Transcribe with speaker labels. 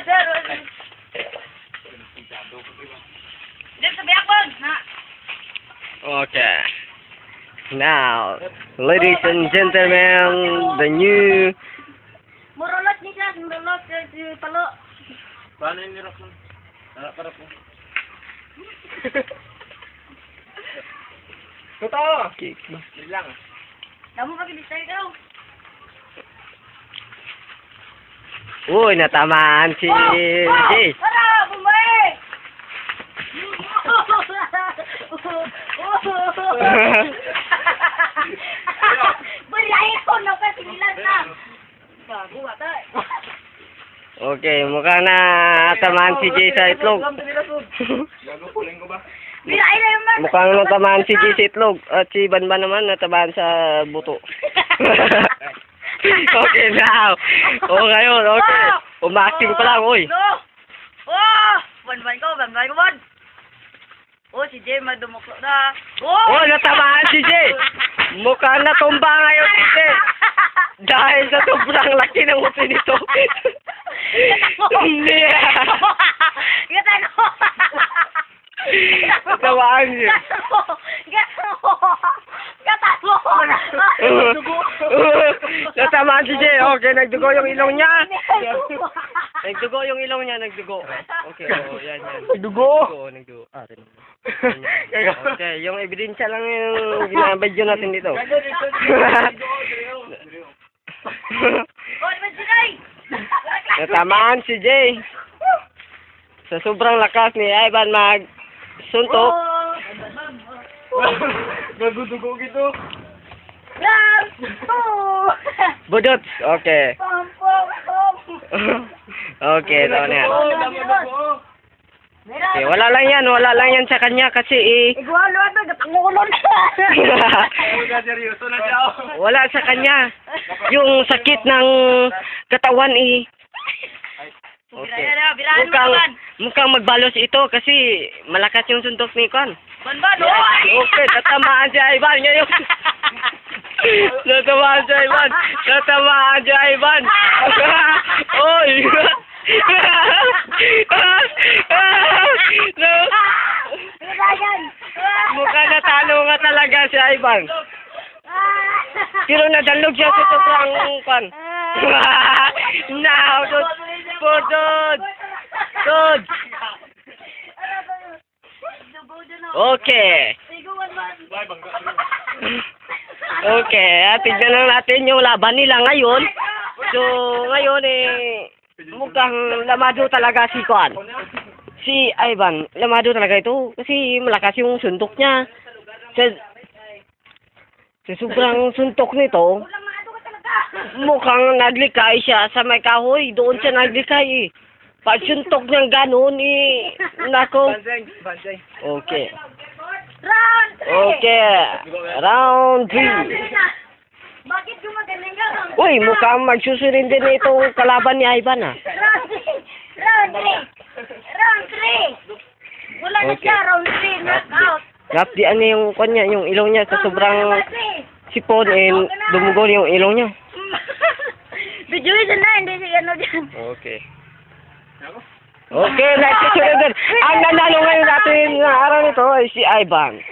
Speaker 1: sir. Dito sa biyakon, na.
Speaker 2: Okay. Now, ladies and gentlemen, the new...
Speaker 1: Murulot ni siya, murulot si Palo.
Speaker 3: Paano yung nirok mo? Harap-harap mo. Totoo!
Speaker 2: Okay.
Speaker 3: Yun lang.
Speaker 1: Damo pa kinistay ka.
Speaker 2: Uy, natamaan si Jay.
Speaker 1: Para, bumay! Bulayin ko, no, kasi nilang na. Bago, ata.
Speaker 2: Okay, mukhang natamaan si Jay sa itlog.
Speaker 3: Gago, kuling ko ba?
Speaker 1: Bulayin na yung man.
Speaker 2: Mukhang natamaan si Jay sa itlog. At si Banban naman natamaan sa buto. Okay, now. O ngayon, okay. Umaacting pa lang, uy.
Speaker 1: No! Oh! Banban ko, ban. Oh, si Jay madumuklo na.
Speaker 2: Oh, natamaan si Jay. Mukhang natumba ngayon si Jay. Dahil sa sobrang laki ng uti nito. Hindi.
Speaker 1: Gata ko.
Speaker 2: Natamaan siya.
Speaker 1: Gata mo.
Speaker 2: Natamaan si Jay. Okay, nagdugo yung ilong niya. Nagdugo yung ilong niya, nagdugo. Okay, oh, yan.
Speaker 3: Nagdugo?
Speaker 2: Nagdugo. Okay, yung ebidensya lang yung ginabadyo natin dito. Natamaan si Jay. Sa sobrang lakas ni Ivan magsuntok.
Speaker 3: Gagudugo gitu.
Speaker 2: Budot. Okay. Okay, ito na yan. Okay, wala lang yan sa kanya kasi
Speaker 1: Igualo na, gatangulon.
Speaker 3: Seryoso na siya.
Speaker 2: wala sa kanya. Yung sakit ng katawan Okay. Mukhang magbalos ito kasi malakas yung suntok ni Kwan.
Speaker 1: Banban,
Speaker 2: Okay, tatamaan si Ivan ngayon. Tatamaan si Ivan. Tatamaan si Ivan. Oy. Mukhang natalo nga talaga si Ivan. Pero nadalog siya sa sobrang Kwan. Now, Dod. Okay. Okay, tignan lang natin yung laban nila ngayon. So, ngayon mukhang lamado talaga si Kwan. Si Ivan, lamado talaga ito kasi malakas yung suntok niya. Sa sobrang suntok nito, mukhang naglikay siya sa may kahoy. Doon siya naglikay Pag suntok niyang ganun nako.
Speaker 3: Bansay.
Speaker 2: Okay.
Speaker 1: Round 3!
Speaker 2: Okay. Round 3.
Speaker 1: Bakit gumagaling ka?
Speaker 2: Uy, mukhang magsusurin din itong kalaban ni Ivan
Speaker 1: Round 3! Round 3! Wala na
Speaker 2: Okay.
Speaker 1: siya, round 3, knockout.
Speaker 2: Napdian niya yung kanya, yung ilong niya sa sobrang sipon dumugol yung ilong niya.
Speaker 1: Videoin na, hindi siya ano dyan.
Speaker 2: Okay. Okay, next question. Ang nanalo ngayon natin na araw nito ay si Ivan.